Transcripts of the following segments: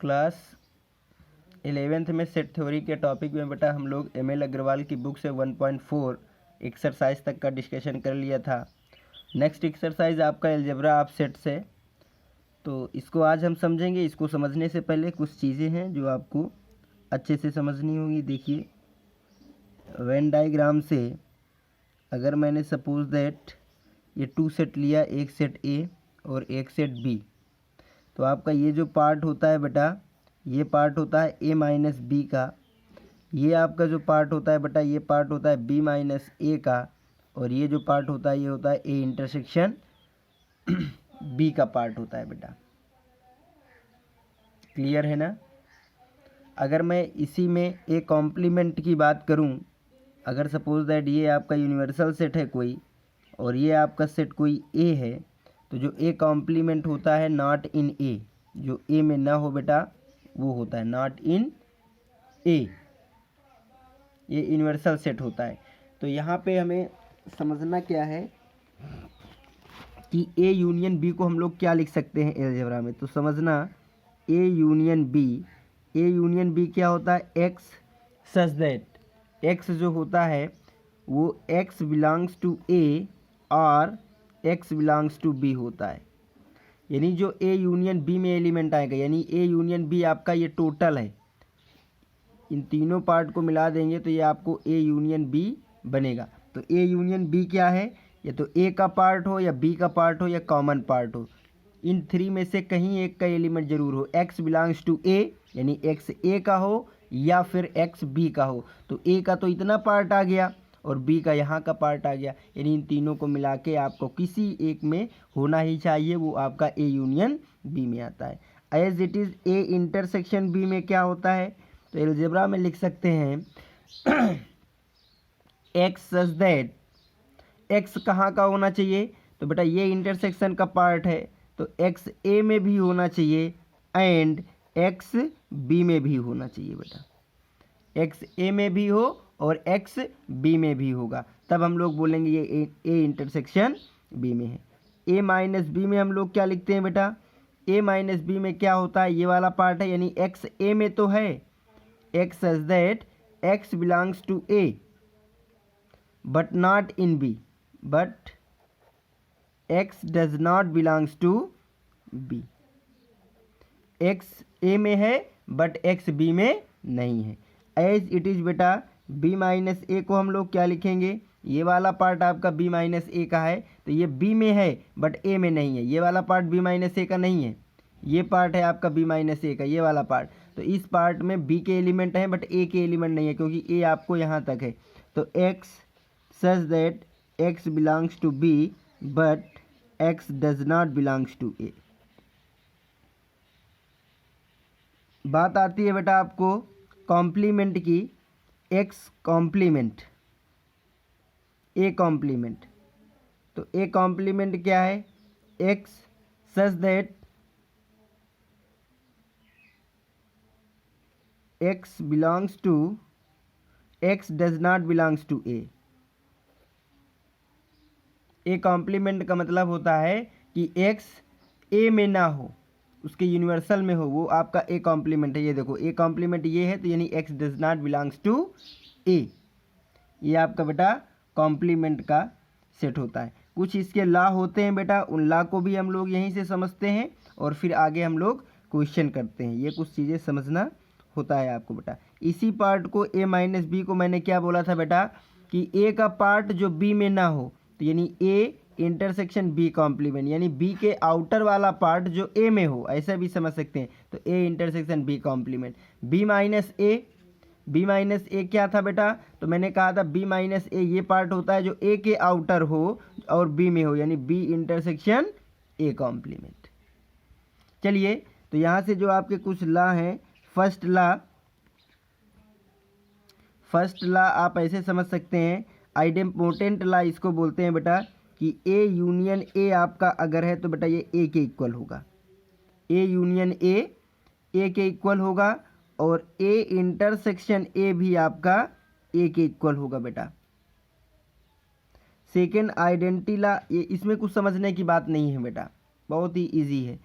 Class 11th में set theory के topic में बेटा हम लोग एम.एल. अग्रवाल की बुक से 1.4 एक्सरसाइज तक का डिस्कशन कर लिया था। नेक्स्ट एक्सरसाइज आपका अलजेब्रा ऑफ सेट से, तो इसको आज हम समझेंगे। इसको समझने से पहले कुछ चीज़ें हैं जो आपको अच्छे से समझनी होगी। देखिए, वेन डायग्राम से अगर मैंने सपोज दैट ये 2 सेट लिया, एक सेट ए और एक सेट बी, तो आपका ये जो पार्ट होता है बेटा, ये पार्ट होता है ए माइनस बी का। ये आपका जो पार्ट होता है बेटा, ये पार्ट होता है बी माइनस ए का। और ये जो पार्ट होता है ये होता है ए इंटरसेक्शन बी का पार्ट होता है बेटा। क्लियर है ना। अगर मैं इसी में ए कॉम्प्लीमेंट की बात करूं, अगर सपोज दैट ये आपका यूनिवर्सल सेट है कोई और ये आपका सेट कोई ए है, तो जो ए कॉम्प्लीमेंट होता है नॉट इन ए, जो ए में ना हो बेटा वो होता है नॉट इन ए, ये यूनिवर्सल सेट होता है। तो यहाँ पे हमें समझना क्या है कि ए यूनियन बी को हम लोग क्या लिख सकते हैं अलजेब्रा में। तो समझना A union B, A union B क्या होता है, एक्स सच दैट एक्स जो होता है वो एक्स बिलोंग्स टू ए और एक्स बिलोंग्स टू बी होता है। यानी जो ए यूनियन बी में एलिमेंट आएगा, यानी ए यूनियन बी आपका ये टोटल है, इन तीनों पार्ट को मिला देंगे तो ये आपको ए यूनियन बी बनेगा। तो ए यूनियन बी क्या है, या तो ए का पार्ट हो या बी का पार्ट हो या कॉमन पार्ट हो, इन थ्री में से कहीं एक का एलिमेंट जरूर हो। एक्स बिलोंग्स टू ए यानी एक्स ए का हो या फिर एक्स बी का हो। तो ए का तो इतना पार्ट आ गया और बी का यहाँ का पार्ट आ गया, यानी इन तीनों को मिला के आपको किसी एक में होना ही चाहिए, वो आपका ए यूनियन बी में आता है। As it is A intersection B में क्या होता है, तो अलजेब्रा में लिख सकते हैं एक्स सच दैट, एक्स कहाँ का होना चाहिए, तो बेटा ये इंटरसेक्शन का पार्ट है तो एक्स ए में भी होना चाहिए एंड एक्स बी में भी होना चाहिए बेटा। एक्स ए में भी हो और एक्स बी में भी होगा, तब हम लोग बोलेंगे ये ए इंटरसेक्शन बी में है। ए माइनस बी में हम लोग क्या लिखते हैं बेटा, ए माइनस बी में क्या होता है, ये वाला पार्ट है, यानी एक्स ए में तो है, x such that x belongs to A but not in B, but x does not belongs to B. X A में है बट एक्स बी में नहीं है। एज इट इज़ बेटा बी माइनस ए को हम लोग क्या लिखेंगे, ये वाला पार्ट आपका बी माइनस ए का है तो ये बी में है बट ए में नहीं है, ये वाला पार्ट बी माइनस ए का नहीं है, ये पार्ट है आपका बी माइनस ए का, ये वाला पार्ट। तो इस पार्ट में बी के एलिमेंट हैं बट ए के एलिमेंट नहीं है, क्योंकि ए आपको यहाँ तक है। तो x such that x belongs to B but x does not belongs to A. बात आती है बेटा आपको कॉम्प्लीमेंट की, एक्स कॉम्प्लीमेंट ए कॉम्प्लीमेंट। तो ए कॉम्प्लीमेंट क्या है, x such that x belongs to X does not belongs to A. A complement का मतलब होता है कि एक्स ए में ना हो, उसके यूनिवर्सल में हो, वो आपका ए कॉम्प्लीमेंट है। ये देखो ए कॉम्प्लीमेंट ये है तो यानी x does not belongs to A, ये आपका बेटा कॉम्प्लीमेंट का सेट होता है। कुछ इसके लॉ होते हैं बेटा, उन लॉ को भी हम लोग यहीं से समझते हैं और फिर आगे हम लोग क्वेश्चन करते हैं। ये कुछ चीज़ें समझना होता है आपको बेटा। इसी पार्ट को ए माइनस बी को मैंने क्या बोला था बेटा कि ए का पार्ट जो बी में ना हो, तो यानी ए इंटरसेक्शन बी कॉम्प्लीमेंट, यानी बी के आउटर वाला पार्ट जो ए में हो, ऐसा भी समझ सकते हैं। तो A intersection B complement. B minus A, B minus A क्या था बेटा, तो मैंने कहा था बी माइनस ए ये पार्ट होता है जो ए के आउटर हो और बी में हो, यानी बी इंटरसेक्शन ए कॉम्प्लीमेंट। चलिए, तो यहाँ से जो आपके कुछ लॉ हैं, फर्स्ट लॉ आप ऐसे समझ सकते हैं, आइडेम्पोर्टेंट लॉ इसको बोलते हैं बेटा कि ए यूनियन ए आपका अगर है तो बेटा ये ए के इक्वल होगा, ए यूनियन ए के इक्वल होगा और ए इंटरसेक्शन ए भी आपका ए के इक्वल होगा बेटा। सेकेंड आइडेंटिटी लॉ, ये इसमें कुछ समझने की बात नहीं है बेटा, बहुत ही इजी है।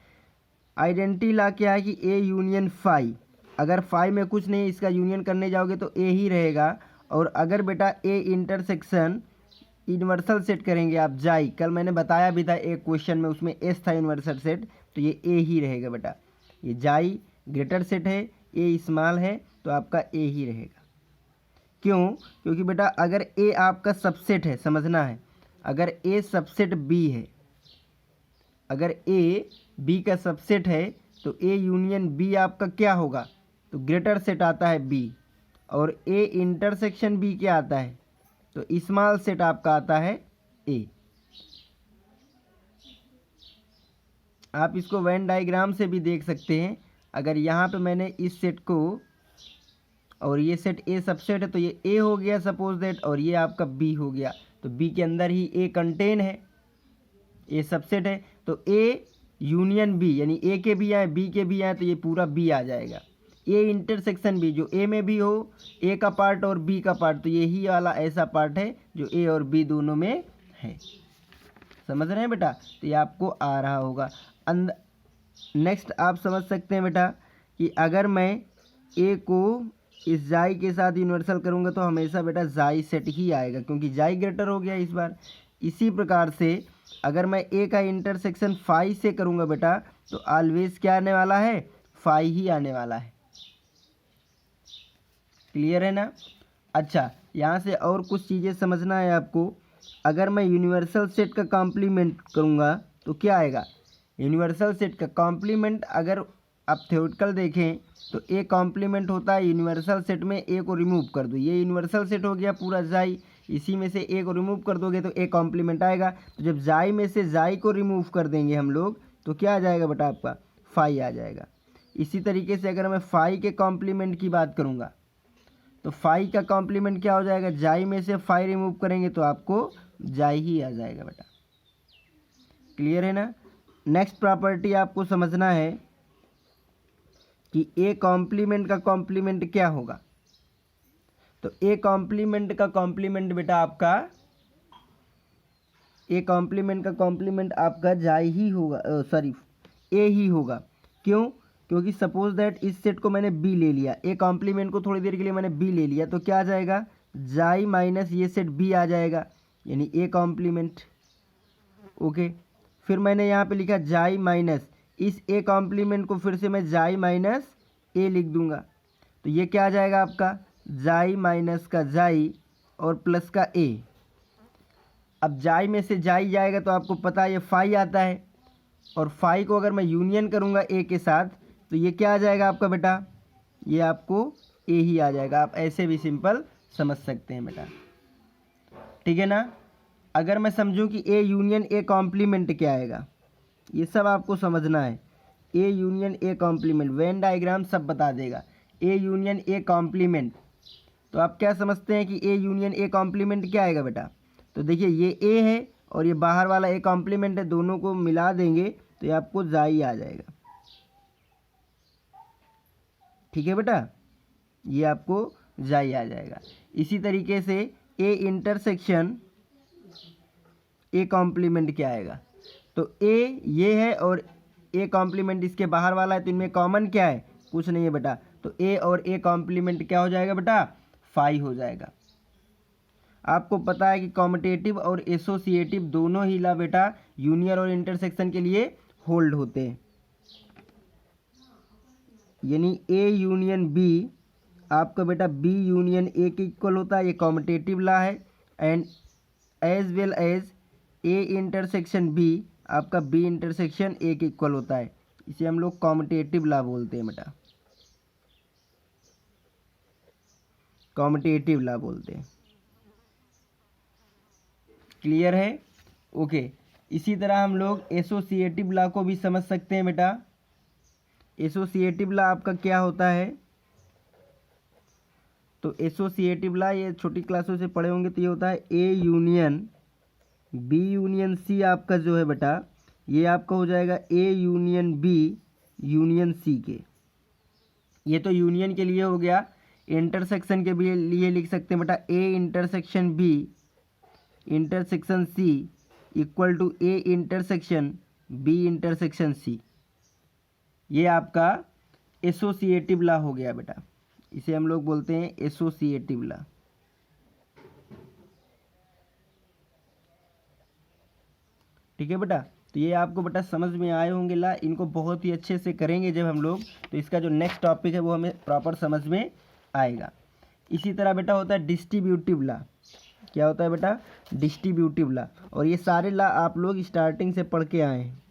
आइडेंटिटी ला क्या है कि ए यूनियन फाई, अगर फाई में कुछ नहीं इसका यूनियन करने जाओगे तो ए ही रहेगा। और अगर बेटा ए इंटरसेक्शन यूनिवर्सल सेट करेंगे आप जाई, कल मैंने बताया भी था एक क्वेश्चन में, उसमें एस था यूनिवर्सल सेट, तो ये ए ही रहेगा बेटा। ये जाई ग्रेटर सेट है, ए स्मॉल है, तो आपका ए ही रहेगा। क्यों? क्योंकि बेटा अगर ए आपका सबसेट है, समझना है, अगर ए सबसेट बी है, अगर ए बी का सबसेट है तो ए यूनियन बी आपका क्या होगा? तो ग्रेटर सेट आता है बी, और ए इंटरसेक्शन बी क्या आता है? तो स्मॉल सेट आपका आता है ए। आप इसको वेन डायग्राम से भी देख सकते हैं। अगर यहाँ पे मैंने इस सेट को, और ये सेट ए सबसेट है, तो ये ए हो गया सपोज दैट, और ये आपका बी हो गया, तो बी के अंदर ही ए कंटेन है, ए सबसेट है, तो ए यूनियन बी यानी ए के भी आए बी के भी आए तो ये पूरा बी आ जाएगा। ए इंटरसेक्शन बी, जो ए में भी हो ए का पार्ट और बी का पार्ट, तो यही वाला ऐसा पार्ट है जो ए और बी दोनों में है। समझ रहे हैं बेटा? तो ये आपको आ रहा होगा। नेक्स्ट आप समझ सकते हैं बेटा कि अगर मैं ए को इस जाई के साथ यूनिवर्सल करूँगा तो हमेशा बेटा जाई सेट ही आएगा, क्योंकि जाई ग्रेटर हो गया इस बार। इसी प्रकार से अगर मैं ए का इंटरसेक्शन फाई से करूँगा बेटा, तो ऑलवेज क्या आने वाला है? फाई ही आने वाला है। क्लियर है ना? अच्छा, यहाँ से और कुछ चीज़ें समझना है आपको। अगर मैं यूनिवर्सल सेट का कॉम्प्लीमेंट करूँगा तो क्या आएगा? यूनिवर्सल सेट का कॉम्प्लीमेंट अगर आप थ्योरेटिकल देखें तो ए कॉम्प्लीमेंट होता है यूनिवर्सल सेट में, ए को रिमूव कर दो, ये यूनिवर्सल सेट हो गया पूरा जाई, इसी में से ए को रिमूव कर दोगे तो ए कॉम्प्लीमेंट आएगा। तो जब जाई में से जाई को रिमूव कर देंगे हम लोग तो क्या आ जाएगा बेटा? आपका फाई आ जाएगा। इसी तरीके से अगर मैं फाई के कॉम्प्लीमेंट की बात करूँगा तो फाई का कॉम्प्लीमेंट क्या हो जाएगा? जाई में से फाई रिमूव करेंगे तो आपको जाई ही आ जाएगा बेटा। क्लियर है ना? नेक्स्ट प्रॉपर्टी आपको समझना है कि ए कॉम्प्लीमेंट का कॉम्प्लीमेंट क्या होगा। तो ए कॉम्प्लीमेंट का कॉम्प्लीमेंट बेटा आपका, ए कॉम्प्लीमेंट का कॉम्प्लीमेंट आपका जाई ही होगा, सॉरी ए ही होगा। क्यों? क्योंकि सपोज दैट इस सेट को मैंने बी ले लिया, ए कॉम्प्लीमेंट को थोड़ी देर के लिए मैंने बी ले लिया, तो क्या आ जाएगा? जाई माइनस ये सेट बी आ जाएगा, यानी ए कॉम्प्लीमेंट। ओके, फिर मैंने यहाँ पे लिखा जाई माइनस इस ए कॉम्प्लीमेंट को फिर से मैं जाई माइनस ए लिख दूंगा, तो ये क्या आ जाएगा आपका? जाई माइनस का जाई और प्लस का ए। अब जाई में से जाई जाएगा तो आपको पता है ये फाई आता है, और फाई को अगर मैं यूनियन करूँगा ए के साथ तो ये क्या आ जाएगा आपका बेटा? ये आपको ए ही आ जाएगा। आप ऐसे भी सिंपल समझ सकते हैं बेटा, ठीक है ना? अगर मैं समझूं कि ए यूनियन ए कॉम्प्लीमेंट क्या आएगा, ये सब आपको समझना है। A union A complement, Venn diagram सब बता देगा। ए यूनियन ए कॉम्प्लीमेंट, तो आप क्या समझते हैं कि ए यूनियन ए कॉम्प्लीमेंट क्या आएगा बेटा? तो देखिए ये ए है और ये बाहर वाला ए कॉम्प्लीमेंट है, दोनों को मिला देंगे तो ये आपको जाई आ जाएगा। ठीक है बेटा, ये आपको जाई आ जाएगा। इसी तरीके से ए इंटरसेक्शन ए कॉम्प्लीमेंट क्या आएगा? तो ए ये है और ए कॉम्प्लीमेंट इसके बाहर वाला है, तो इनमें कॉमन क्या है? कुछ नहीं है बेटा, तो ए और ए कॉम्प्लीमेंट क्या हो जाएगा बेटा? फाई हो जाएगा। आपको पता है कि कॉम्यूटेटिव और एसोसिएटिव दोनों ही ला बेटा यूनियन और इंटरसेक्शन के लिए होल्ड होते हैं, यानी ए यूनियन बी आपका बेटा बी यूनियन ए के इक्वल होता है, ये कॉम्यूटेटिव ला है। And as well as A intersection B आपका बी इंटरसेक्शन ए के इक्वल होता है, इसे हम लोग कॉम्यूटेटिव ला बोलते हैं बेटा, कॉम्यूटेटिव ला बोलते हैं। क्लियर है? ओके, इसी तरह हम लोग एसोसिएटिव ला को भी समझ सकते हैं बेटा। एसोसिएटिव ला आपका क्या होता है? तो एसोसिएटिव ला ये छोटी क्लासों से पढ़े होंगे, तो ये होता है A union B union C आपका जो है बेटा, ये आपका हो जाएगा A union B union C के। ये तो यूनियन के लिए हो गया। इंटरसेक्शन के भी लिए लिख सकते हैं बेटा A intersection B intersection C equal to A intersection B intersection C. ये आपका एसोसिएटिव लॉ हो गया बेटा, इसे हम लोग बोलते हैं एसोसिएटिव लॉ। ठीक है बेटा, तो ये आपको बेटा समझ में आए होंगे ला, इनको बहुत ही अच्छे से करेंगे जब हम लोग, तो इसका जो नेक्स्ट टॉपिक है वो हमें प्रॉपर समझ में आएगा। इसी तरह बेटा होता है डिस्ट्रीब्यूटिव लॉ। क्या होता है बेटा? Distributive law. और ये सारे लॉ आप लोग स्टार्टिंग से पढ़ के आए हैं।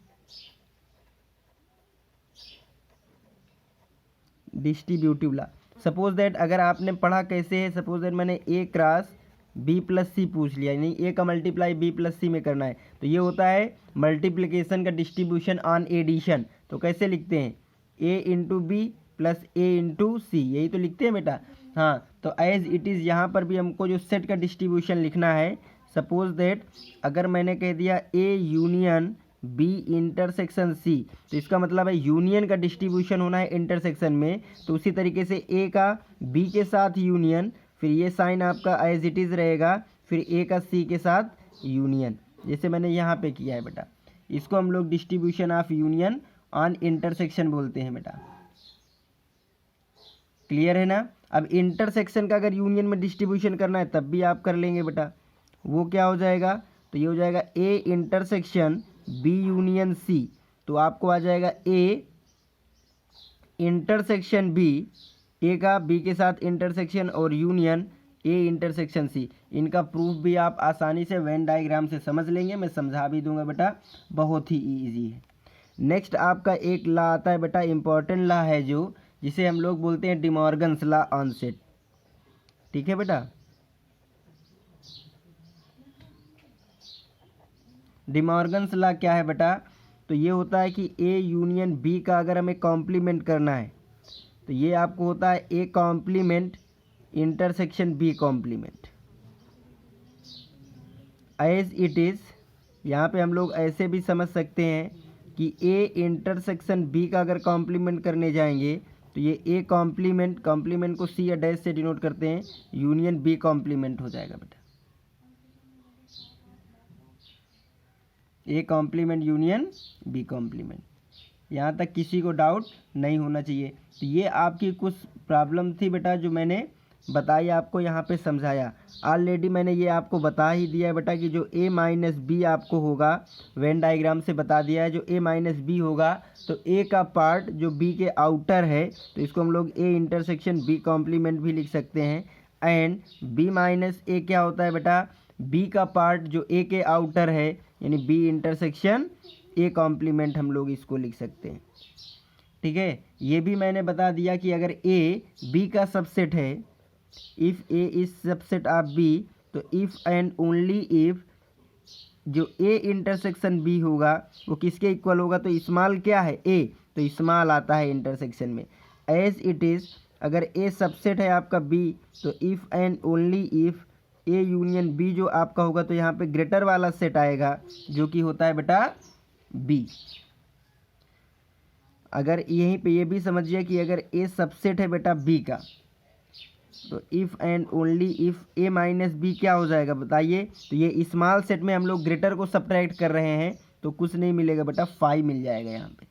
डिस्ट्रीब्यूटिव लॉ, सपोज दैट अगर आपने पढ़ा कैसे है, सपोज दैट मैंने ए क्रॉस बी प्लस सी पूछ लिया, यानी ए का मल्टीप्लाई बी प्लस सी में करना है, तो ये होता है मल्टीप्लिकेशन का डिस्ट्रीब्यूशन ऑन एडिशन। तो कैसे लिखते हैं? ए इंटू बी प्लस ए इंटू सी, यही तो लिखते हैं बेटा। हाँ, तो एज इट इज़ यहाँ पर भी हमको जो सेट का डिस्ट्रीब्यूशन लिखना है, सपोज दैट अगर मैंने कह दिया A union B intersection C, तो इसका मतलब है यूनियन का डिस्ट्रीब्यूशन होना है इंटरसेक्शन में। तो उसी तरीके से ए का बी के साथ यूनियन, फिर ये साइन आपका एज इट इज़ रहेगा, फिर ए का सी के साथ यूनियन, जैसे मैंने यहाँ पे किया है बेटा। इसको हम लोग distribution of union on intersection बोलते हैं बेटा। क्लियर है ना? अब इंटरसेक्शन का अगर यूनियन में डिस्ट्रीब्यूशन करना है तब भी आप कर लेंगे बेटा। वो क्या हो जाएगा? तो ये हो जाएगा A intersection B union C, तो आपको आ जाएगा ए इंटरसेक्शन बी, ए का बी के साथ इंटरसेक्शन और यूनियन ए इंटरसेक्शन सी। इनका प्रूफ भी आप आसानी से वेन डायग्राम से समझ लेंगे, मैं समझा भी दूंगा बेटा, बहुत ही इजी है। नेक्स्ट आपका एक लॉ आता है बेटा, इंपॉर्टेंट लॉ है जो, जिसे हम लोग बोलते हैं डिमॉर्गन्स लॉ ऑन सेट। ठीक है बेटा, डिमॉर्गन्स लॉ क्या है बेटा? तो ये होता है कि ए यूनियन बी का अगर हमें कॉम्प्लीमेंट करना है, तो ये आपको होता है A complement intersection B complement as it is. यहाँ पे हम लोग ऐसे भी समझ सकते हैं कि ए इंटरसेक्शन बी का अगर कॉम्प्लीमेंट करने जाएंगे, तो ये ए कॉम्प्लीमेंट, कॉम्प्लीमेंट को सी या डैश से डिनोट करते हैं, यूनियन बी कॉम्प्लीमेंट हो जाएगा बेटा। A complement union B complement, यहाँ तक किसी को डाउट नहीं होना चाहिए। तो ये आपकी कुछ प्रॉब्लम थी बेटा जो मैंने बताई आपको, यहाँ पे समझाया। ऑलरेडी मैंने ये आपको बता ही दिया है बेटा कि जो ए माइनस बी आपको होगा, वेन डायग्राम से बता दिया है, जो ए माइनस बी होगा तो ए का पार्ट जो बी के आउटर है, तो इसको हम लोग ए इंटरसेक्शन बी कॉम्प्लीमेंट भी लिख सकते हैं। एंड बी माइनस ए क्या होता है बेटा? बी का पार्ट जो ए के आउटर है, यानी बी इंटरसेक्शन ए कॉम्प्लीमेंट हम लोग इसको लिख सकते हैं। ठीक है, ये भी मैंने बता दिया कि अगर ए बी का सबसेट है, if A is subset of B, तो इफ़ एंड ओनली इफ़ जो ए इंटरसेक्शन बी होगा वो किसके इक्वल होगा? तो स्मॉल क्या है? ए, तो स्मॉल आता है इंटरसेक्शन में। एज इट इज़ अगर ए सबसेट है आपका बी, तो if and only if A union B जो आपका होगा, तो यहाँ पे ग्रेटर वाला सेट आएगा जो कि होता है बेटा बी। अगर यहीं पे ये भी समझिए कि अगर ए सबसेट है बेटा बी का, तो if and only if A minus B क्या हो जाएगा बताइए? तो ये स्मॉल सेट में हम लोग ग्रेटर को सब्ट्रैक्ट कर रहे हैं, तो कुछ नहीं मिलेगा बेटा, 5 मिल जाएगा यहाँ पे।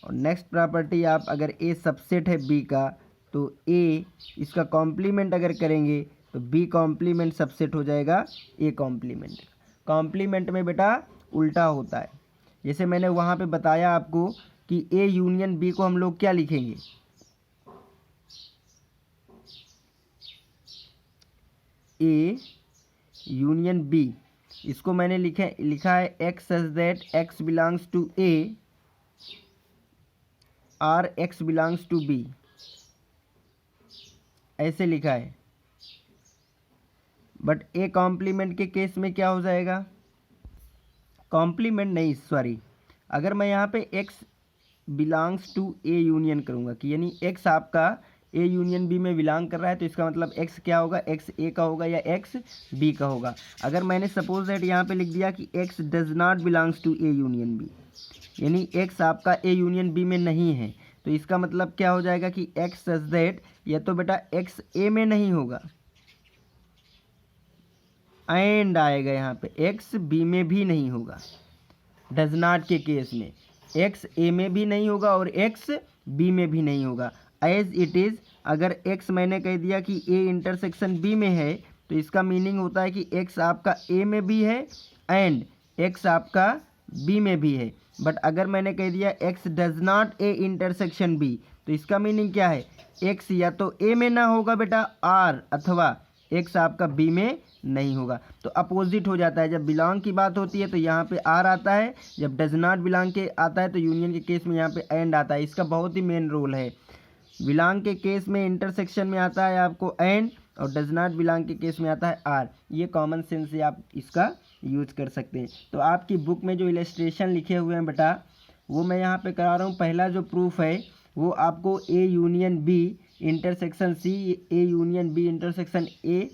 और नेक्स्ट प्रॉपर्टी, आप अगर ए सबसेट है बी का, तो ए इसका कॉम्प्लीमेंट अगर करेंगे तो बी कॉम्प्लीमेंट सबसेट हो जाएगा ए कॉम्प्लीमेंट। कॉम्प्लीमेंट में बेटा उल्टा होता है, जैसे मैंने वहाँ पे बताया आपको कि ए यूनियन बी को हम लोग क्या लिखेंगे? ए यूनियन बी, इसको मैंने लिखा है x such that x belongs to A और एक्स बिलोंग्स टू बी, ऐसे लिखा है। बट ए कॉम्प्लीमेंट के केस में क्या हो जाएगा? कॉम्प्लीमेंट नहीं, सॉरी, अगर मैं यहाँ पे X belongs to A union करूँगा कि यानी एक्स आपका ए यूनियन बी में बिलोंग कर रहा है, तो इसका मतलब एक्स क्या होगा? एक्स ए का होगा या एक्स बी का होगा। अगर मैंने सपोज दैट यहाँ पे लिख दिया कि X does not belongs to A union B, यानी एक्स आपका ए यूनियन बी में नहीं है, तो इसका मतलब क्या हो जाएगा कि एक्स सच दैट, या तो बेटा एक्स ए में नहीं होगा, एंड आएगा यहाँ पे एक्स बी में भी नहीं होगा, डज नॉट के केस में। एक्स ए में भी नहीं होगा और एक्स बी में भी नहीं होगा। एज इट इज़, अगर एक्स मैंने कह दिया कि ए इंटरसेक्शन बी में है तो इसका मीनिंग होता है कि एक्स आपका ए में भी है एंड एक्स आपका बी में भी है। बट अगर मैंने कह दिया X does not A intersection B तो इसका मीनिंग क्या है, एक्स या तो ए में ना होगा बेटा आर, अथवा एक्स आपका बी में नहीं होगा। तो अपोजिट हो जाता है, जब बिलोंग की बात होती है तो यहाँ पे आर आता है, जब डज नॉट बिलोंग के आता है तो यूनियन के केस में यहाँ पे एंड आता है। इसका बहुत ही मेन रोल है। बिलोंग के केस में इंटरसेक्शन में आता है आपको एंड और डज नॉट बिलोंग के केस में आता है आर। ये कॉमन सेंस से आप इसका यूज कर सकते हैं। तो आपकी बुक में जो इलस्ट्रेशन लिखे हुए हैं बेटा वो मैं यहाँ पे करा रहा हूँ। पहला जो प्रूफ है वो आपको A union B intersection C, A union B intersection A,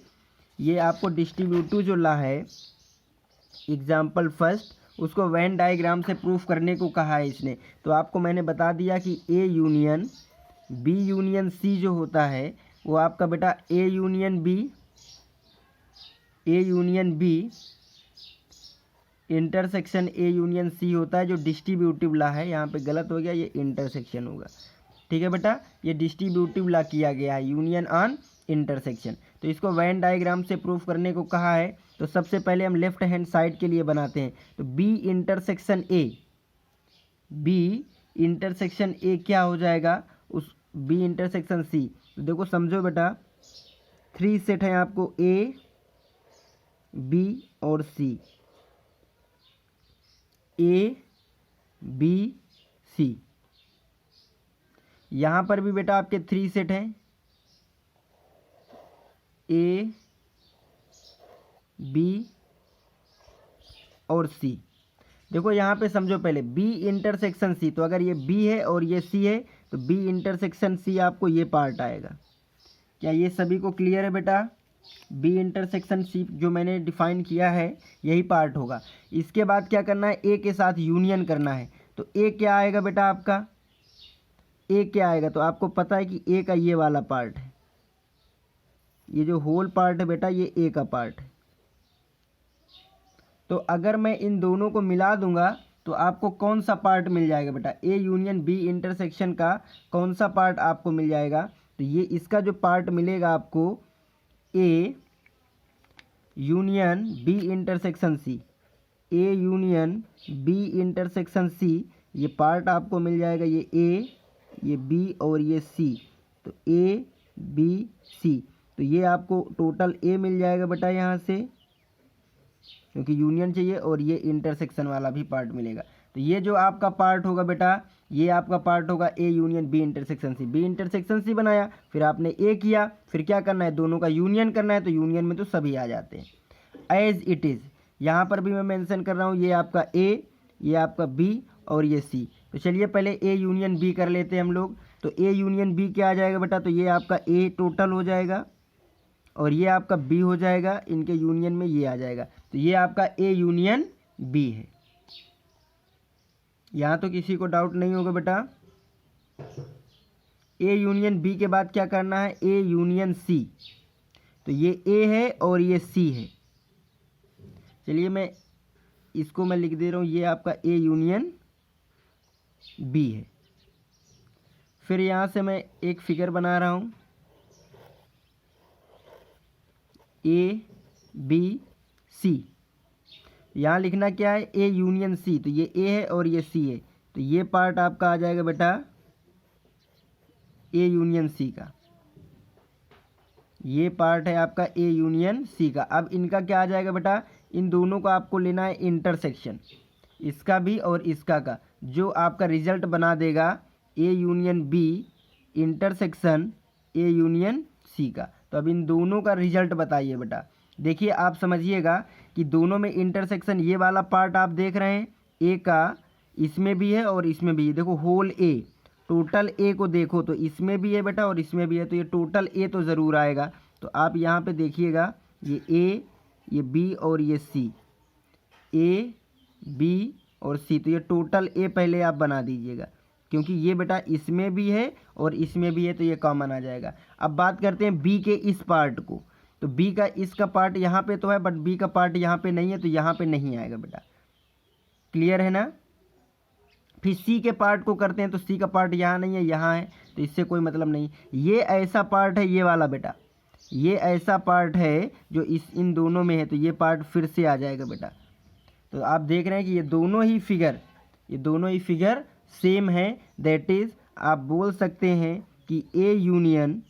ये आपको डिस्ट्रीब्यूटिव जो ला है एग्जाम्पल फर्स्ट उसको वेन डायग्राम से प्रूफ करने को कहा है इसने। तो आपको मैंने बता दिया कि A union B union C जो होता है वो आपका बेटा A union B intersection A union C होता है, जो डिस्ट्रीब्यूटिव ला है। यहाँ पे गलत हो गया, ये इंटरसेक्शन होगा। ठीक है बेटा, ये डिस्ट्रीब्यूटिव ला किया गया है, यूनियन ऑन इंटरसेक्शन। तो इसको वेन डायग्राम से प्रूफ करने को कहा है। तो सबसे पहले हम लेफ्ट हैंड साइड के लिए बनाते हैं। तो बी इंटरसेक्शन ए क्या हो जाएगा, उस बी इंटरसेक्शन सी। तो देखो समझो बेटा, 3 सेट हैं आपको ए बी और सी, ए बी सी। यहाँ पर भी बेटा आपके 3 सेट हैं ए बी और सी। देखो यहाँ पे समझो पहले बी इंटरसेक्शन सी, तो अगर ये बी है और ये सी है तो बी इंटरसेक्शन सी आपको ये पार्ट आएगा। क्या ये सभी को क्लियर है बेटा? बी इंटरसेक्शन सी जो मैंने डिफाइन किया है यही पार्ट होगा। इसके बाद क्या करना है, ए के साथ यूनियन करना है। तो ए क्या आएगा बेटा आपका, ए क्या आएगा, तो आपको पता है कि ए का ये वाला पार्ट है, ये जो होल पार्ट है बेटा ये ए का पार्ट है। तो अगर मैं इन दोनों को मिला दूंगा तो आपको कौन सा पार्ट मिल जाएगा बेटा, ए यूनियन बी इंटरसेक्शन का कौन सा पार्ट आपको मिल जाएगा। तो ये इसका जो पार्ट मिलेगा आपको A union B intersection C, A union B intersection C, ये पार्ट आपको मिल जाएगा, ये बी और ये सी। तो ए बी सी, तो ये आपको टोटल ए मिल जाएगा बेटा यहाँ से, क्योंकि यूनियन चाहिए, और ये इंटरसेक्शन वाला भी पार्ट मिलेगा। तो ये जो आपका पार्ट होगा बेटा ये आपका पार्ट होगा A union B intersection C. B intersection C बनाया, फिर आपने ए किया, फिर क्या करना है, दोनों का यूनियन करना है। तो यूनियन में तो सभी आ जाते हैं। एज इट इज़ यहाँ पर भी मैं मेंशन कर रहा हूँ, ये आपका ए, ये आपका बी और ये सी। तो चलिए पहले ए यूनियन बी कर लेते हैं हम लोग। तो ए यूनियन बी क्या आ जाएगा बेटा, तो ये आपका ए टोटल हो जाएगा और ये आपका बी हो जाएगा, इनके यूनियन में ये आ जाएगा। तो ये आपका ए यूनियन बी है। यहाँ तो किसी को डाउट नहीं होगा बेटा। ए यूनियन बी के बाद क्या करना है, ए यूनियन सी। तो ये ए है और ये सी है। चलिए मैं इसको मैं लिख दे रहा हूँ, ये आपका ए यूनियन बी है। फिर यहाँ से मैं एक फिगर बना रहा हूँ, ए बी सी। यहाँ लिखना क्या है, ए यूनियन सी। तो ये ए है और ये सी है, तो ये पार्ट आपका आ जाएगा बेटा ए यूनियन सी का, ये पार्ट है आपका ए यूनियन सी का। अब इनका क्या आ जाएगा बेटा, इन दोनों को आपको लेना है इंटरसेक्शन, इसका भी और इसका का, जो आपका रिजल्ट बना देगा A union B intersection A union C का। तो अब इन दोनों का रिजल्ट बताइए बेटा। देखिए आप समझिएगा कि दोनों में इंटरसेक्शन, ये वाला पार्ट आप देख रहे हैं ए का, इसमें भी है और इसमें भी है। देखो होल ए, टोटल ए को देखो तो इसमें भी है बेटा और इसमें भी है, तो ये टोटल ए तो ज़रूर आएगा। तो आप यहाँ पे देखिएगा, ये ए, ये बी और ये सी, ए बी और सी, तो ये टोटल ए पहले आप बना दीजिएगा, क्योंकि ये बेटा इसमें भी है और इसमें भी है, तो ये कॉमन आ जाएगा। अब बात करते हैं बी के इस पार्ट को। तो बी का इसका पार्ट यहाँ पे तो है, बट बी का पार्ट यहाँ पे नहीं है, तो यहाँ पे नहीं आएगा बेटा। क्लियर है ना। फिर सी के पार्ट को करते हैं तो सी का पार्ट यहाँ नहीं है, यहाँ है, तो इससे कोई मतलब नहीं। ये ऐसा पार्ट है ये वाला बेटा, ये ऐसा पार्ट है जो इन दोनों में है, तो ये पार्ट फिर से आ जाएगा बेटा। तो आप देख रहे हैं कि ये दोनों ही फिगर सेम है। दैट इज़ आप बोल सकते हैं कि A union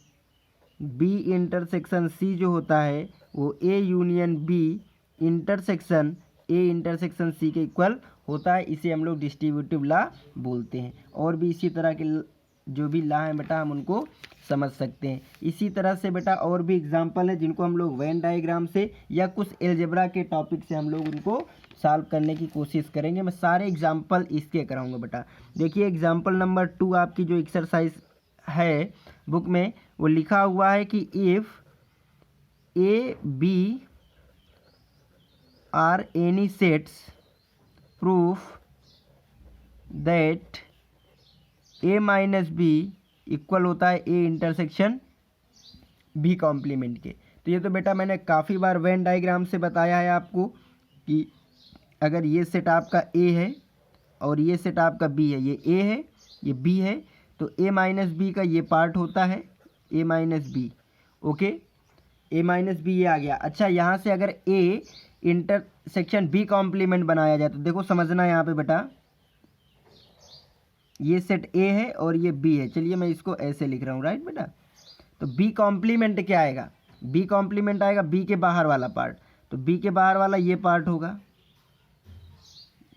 B intersection C जो होता है वो A union B intersection A intersection C के इक्वल होता है। इसे हम लोग डिस्ट्रीब्यूटिव लॉ बोलते हैं। और भी इसी तरह के जो भी लॉ हैं बेटा हम उनको समझ सकते हैं। इसी तरह से बेटा और भी एग्जांपल है जिनको हम लोग वेन डायग्राम से या कुछ एलजेब्रा के टॉपिक से हम लोग उनको सॉल्व करने की कोशिश करेंगे। मैं सारे एग्जांपल इसके कराऊंगा बेटा। देखिए एग्जांपल नंबर 2 आपकी जो एक्सरसाइज है बुक में वो लिखा हुआ है कि if A B are any sets proof that A minus B equal होता है ए इंटरसेक्शन बी कॉम्प्लीमेंट के। तो ये तो बेटा मैंने काफ़ी बार वेन डायग्राम से बताया है आपको कि अगर ये सेट आपका ए है और ये सेट आपका बी है, ये ए है ये बी है, तो ए माइनस बी का ये पार्ट होता है ए माइनस बी। ओके, ए माइनस बी ये आ गया। अच्छा, यहाँ से अगर ए इंटरसेक्शन बी कॉम्प्लीमेंट बनाया जाए तो देखो समझना यहाँ पे बेटा, ये सेट ए है और ये बी है। चलिए मैं इसको ऐसे लिख रहा हूँ, राइट बेटा। तो बी कॉम्प्लीमेंट क्या आएगा, बी कॉम्प्लीमेंट आएगा बी के बाहर वाला पार्ट। तो बी के बाहर वाला ये पार्ट होगा,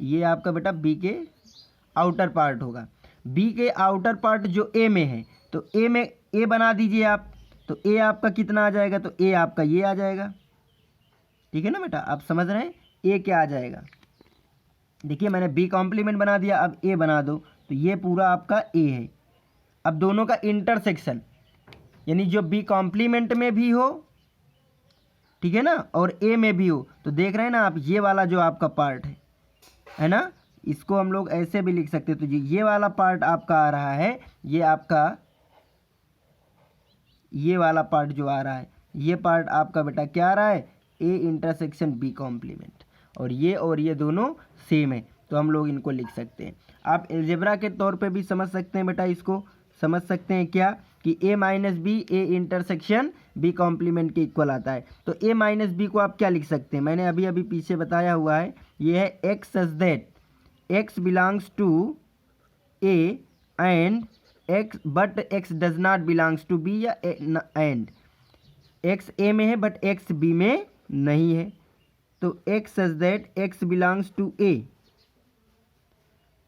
ये आपका बेटा बी के आउटर पार्ट होगा। बी के आउटर पार्ट जो ए में है, तो ए में ए बना दीजिए आप, तो ए आपका कितना आ जाएगा, तो ए आपका ये आ जाएगा। ठीक है ना बेटा, आप समझ रहे हैं ए क्या आ जाएगा। देखिए मैंने बी कॉम्प्लीमेंट बना दिया, अब ए बना दो, तो ये पूरा आपका ए है। अब दोनों का इंटरसेक्शन यानी जो बी कॉम्प्लीमेंट में भी हो, ठीक है ना, और ए में भी हो, तो देख रहे हैं ना आप, ये वाला जो आपका पार्ट है ना, इसको हम लोग ऐसे भी लिख सकते हैं। तो ये वाला पार्ट आपका आ रहा है, ये आपका ये वाला पार्ट जो आ रहा है, ये पार्ट आपका बेटा क्या आ रहा है, ए इंटरसेक्शन बी कॉम्प्लीमेंट। और ये दोनों सेम है, तो हम लोग इनको लिख सकते हैं। आप एलजेब्रा के तौर पे भी समझ सकते हैं बेटा, इसको समझ सकते हैं क्या कि A minus B A intersection B complement के इक्वल आता है। तो ए माइनस बी को आप क्या लिख सकते हैं, मैंने अभी अभी पीछे बताया हुआ है, ये है x such that x belongs to A and x but x does not belongs to B, या एंड एक्स ए में है बट एक्स बी में नहीं है। तो x such that x belongs to A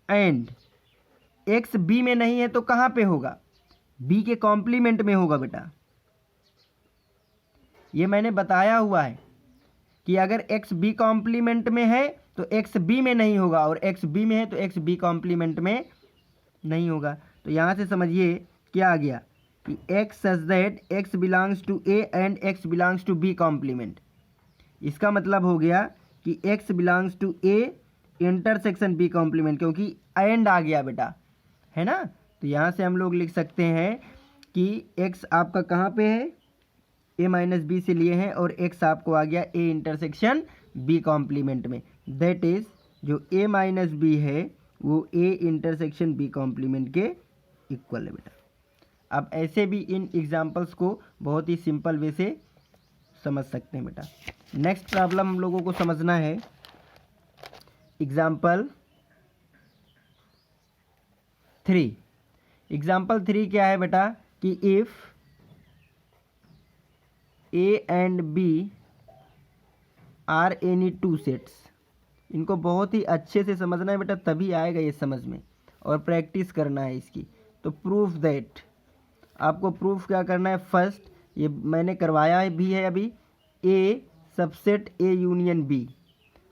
and x B में नहीं है, तो कहाँ पे होगा, बी के कॉम्प्लीमेंट में होगा बेटा। ये मैंने बताया हुआ है कि अगर एक्स बी कॉम्प्लीमेंट में है तो एक्स बी में नहीं होगा, और एक्स बी में है तो एक्स बी कॉम्प्लीमेंट में नहीं होगा। तो यहाँ से समझिए क्या आ गया कि x such that x belongs to A and x belongs to B complement. इसका मतलब हो गया कि x belongs to A intersection B complement, क्योंकि एंड आ गया बेटा, है ना। तो यहाँ से हम लोग लिख सकते हैं कि एक्स आपका कहाँ पे है, ए माइनस बी से लिए हैं, और एक्स आपको आ गया ए इंटरसेक्शन बी कॉम्प्लीमेंट में। दैट इज़ जो ए माइनस बी है वो ए इंटरसेक्शन बी कॉम्प्लीमेंट के इक्वल है बेटा। आप ऐसे भी इन एग्जाम्पल्स को बहुत ही सिंपल वे से समझ सकते हैं बेटा। नेक्स्ट प्रॉब्लम हम लोगों को समझना है एग्जाम्पल 3। एग्जाम्पल 3 क्या है बेटा कि if A and B are any two sets. इनको बहुत ही अच्छे से समझना है बेटा, तभी आएगा ये समझ में, और प्रैक्टिस करना है इसकी। तो प्रूफ दैट, आपको प्रूफ क्या करना है, फर्स्ट ये मैंने करवाया भी है अभी, ए सबसेट ए यूनियन बी,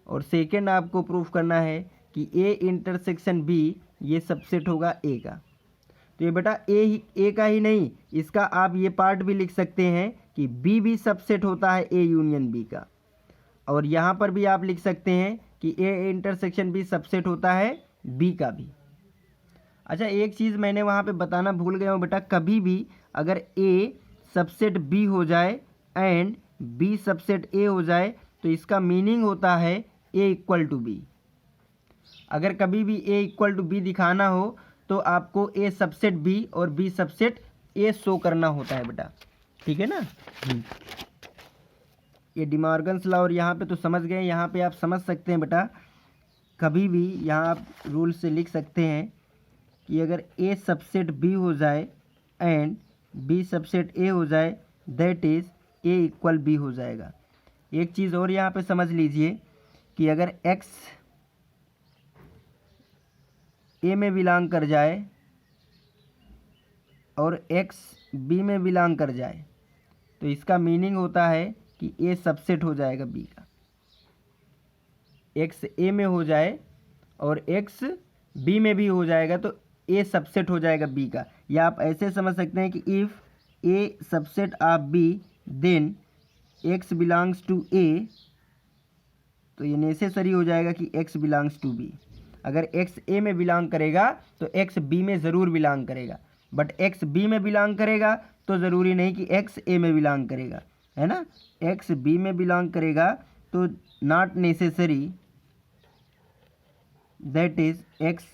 और सेकंड आपको प्रूफ करना है कि ए इंटरसेक्शन बी ये सबसेट होगा ए का। तो ये बेटा ए का ही नहीं, इसका आप ये पार्ट भी लिख सकते हैं कि बी भी सबसेट होता है ए यूनियन बी का, और यहाँ पर भी आप लिख सकते हैं कि ए इंटरसेक्शन बी सबसेट होता है बी का भी। अच्छा, एक चीज़ मैंने वहाँ पे बताना भूल गया हूँ बेटा, कभी भी अगर ए सबसेट बी हो जाए एंड बी सबसेट ए हो जाए तो इसका मीनिंग होता है ए इक्वल टू बी। अगर कभी भी ए इक्वल टू बी दिखाना हो तो आपको ए सबसेट बी और बी सबसेट ए शो करना होता है बेटा, ठीक है ना। ये डिमॉर्गन्स लॉ, और यहाँ पे तो समझ गए, यहाँ पे आप समझ सकते हैं बेटा, कभी भी यहाँ आप रूल से लिख सकते हैं कि अगर ए सबसेट बी हो जाए एंड बी सबसेट ए हो जाए that is A equal B हो जाएगा। एक चीज़ और यहाँ पे समझ लीजिए कि अगर एक्स ए में बिलोंग कर जाए और एक्स बी में बिलोंग कर जाए तो इसका मीनिंग होता है कि ए सबसेट हो जाएगा बी का। एक्स ए में हो जाए और एक्स बी में भी हो जाएगा तो ए सबसेट हो जाएगा बी का। या आप ऐसे समझ सकते हैं कि if A subset of B then x belongs to A, तो ये नेसेसरी हो जाएगा कि एक्स बिलोंग्स टू बी। अगर एक्स ए में बिलोंग करेगा तो एक्स बी में ज़रूर बिलोंग करेगा, बट एक्स बी में बिलोंग करेगा तो ज़रूरी नहीं कि एक्स ए में बिलोंग करेगा, है ना। एक्स बी में बिलोंग करेगा तो not necessary that is x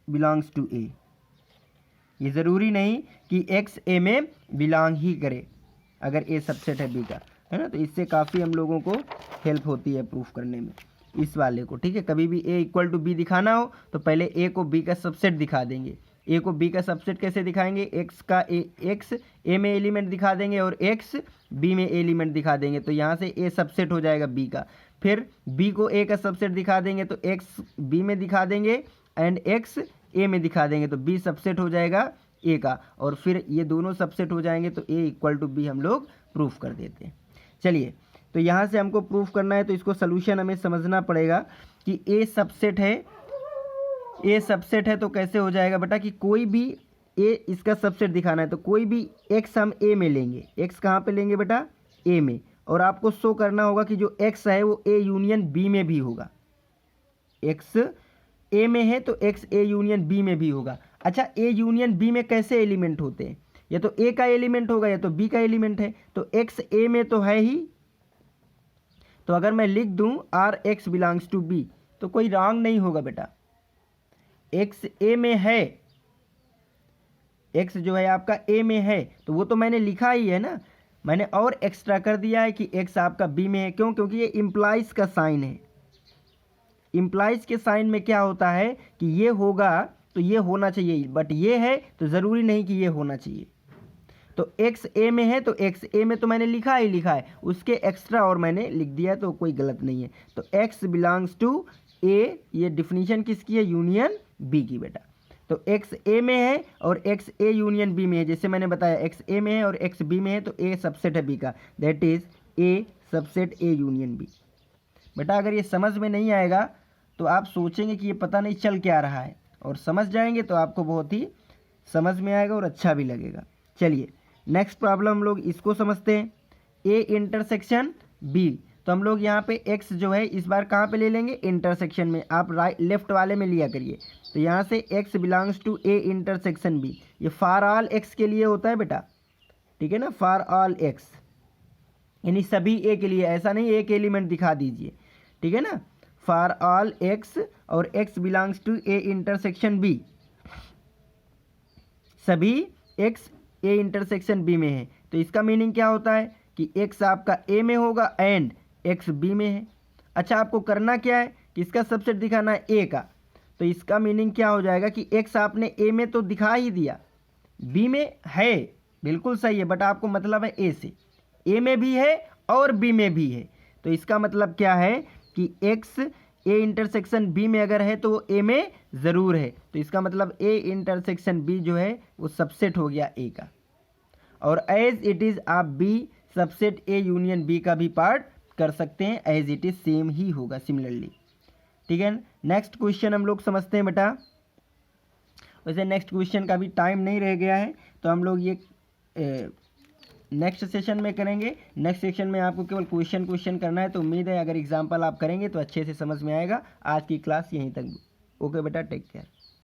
belongs to A. ये ज़रूरी नहीं कि एक्स ए में बिलोंग ही करे अगर ए सबसेट है बी का, है ना। तो इससे काफ़ी हम लोगों को हेल्प होती है प्रूफ करने में इस वाले को, ठीक है। कभी भी ए इक्वल टू बी दिखाना हो तो पहले ए को बी का सबसेट दिखा देंगे। ए को बी का सबसेट कैसे दिखाएंगे, एक्स का एक्स ए में एलिमेंट दिखा देंगे और एक्स बी में एलिमेंट दिखा देंगे, तो यहाँ से ए सबसेट हो जाएगा बी का। फिर बी को ए का सबसेट दिखा देंगे तो एक्स बी में दिखा देंगे एंड एक्स ए में दिखा देंगे तो बी सबसेट हो जाएगा ए का, और फिर ये दोनों सबसेट हो जाएंगे तो ए इक्वल टू बी हम लोग प्रूफ कर देते हैं। चलिए, तो यहाँ से हमको प्रूफ करना है तो इसको सलूशन हमें समझना पड़ेगा कि ए सबसेट है। ए सबसेट है तो कैसे हो जाएगा बेटा कि कोई भी ए इसका सबसेट दिखाना है तो कोई भी एक्स हम ए में लेंगे। एक्स कहाँ पे लेंगे बेटा, ए में, और आपको शो करना होगा कि जो एक्स है वो ए यूनियन बी में भी होगा। एक्स ए में है तो एक्स ए यूनियन बी में भी होगा। अच्छा, ए यूनियन बी में कैसे एलिमेंट होते हैं, या तो ए का एलिमेंट होगा या तो बी का एलिमेंट है, तो एक्स ए में तो है ही, तो अगर मैं लिख दूं or x belongs to B तो कोई रॉन्ग नहीं होगा बेटा। एक्स ए में है, एक्स जो है आपका ए में है तो वो तो मैंने लिखा ही है ना, मैंने और एक्स्ट्रा कर दिया है कि एक्स आपका बी में है। क्यों? क्योंकि ये इम्प्लाइज का साइन है। इम्प्लाइज के साइन में क्या होता है कि ये होगा तो ये होना चाहिए, बट ये है तो ज़रूरी नहीं कि ये होना चाहिए। तो एक्स ए में है तो एक्स ए में तो मैंने लिखा ही लिखा है, उसके एक्स्ट्रा और मैंने लिख दिया तो कोई गलत नहीं है। तो एक्स बिलोंग्स टू ए, ये डिफिनीशन किसकी है, यूनियन बी की बेटा। तो एक्स ए में है और एक्स ए यूनियन बी में है, जैसे मैंने बताया एक्स ए में है और एक्स बी में है तो ए सबसेट है बी का, that is A subset A union B. बेटा अगर ये समझ में नहीं आएगा तो आप सोचेंगे कि ये पता नहीं चल क्या रहा है, और समझ जाएंगे तो आपको बहुत ही समझ में आएगा और अच्छा भी लगेगा। चलिए नेक्स्ट प्रॉब्लम हम लोग इसको समझते हैं, ए इंटरसेक्शन बी। तो हम लोग यहाँ पे x जो है इस बार कहाँ पे ले लेंगे, इंटरसेक्शन में। आप राइट लेफ्ट वाले में लिया करिए। तो यहाँ से x belongs to A intersection B, ये फॉर ऑल x के लिए होता है बेटा, ठीक है ना, फॉर ऑल x, यानी सभी a के लिए, ऐसा नहीं एक एलिमेंट दिखा दीजिए, ठीक है ना। फॉर ऑल x और x belongs to A intersection B, सभी x ए इंटरसेक्शन बी में है। तो इसका मीनिंग क्या होता है कि x आपका a में होगा एंड x b में है। अच्छा, आपको करना क्या है कि इसका सबसेट दिखाना है a का, तो इसका मीनिंग क्या हो जाएगा कि x आपने a में तो दिखा ही दिया, b में है, बिल्कुल सही है, बट आपको मतलब है a से, a में भी है और b में भी है। तो इसका मतलब क्या है कि x ए इंटरसेक्शन बी में अगर है तो वो ए में ज़रूर है, तो इसका मतलब ए इंटरसेक्शन बी जो है वो सबसेट हो गया ए का, और एज इट इज़ आप B subset A union B का भी पार्ट कर सकते हैं, एज इट इज़ सेम ही होगा सिमिलरली, ठीक है। नेक्स्ट क्वेश्चन हम लोग समझते हैं बेटा। वैसे नेक्स्ट क्वेश्चन का भी टाइम नहीं रह गया है तो हम लोग ये नेक्स्ट सेशन में करेंगे। नेक्स्ट सेशन में आपको केवल क्वेश्चन करना है, तो उम्मीद है अगर एग्जाम्पल आप करेंगे तो अच्छे से समझ में आएगा। आज की क्लास यहीं तक। ओके बेटा, टेक केयर।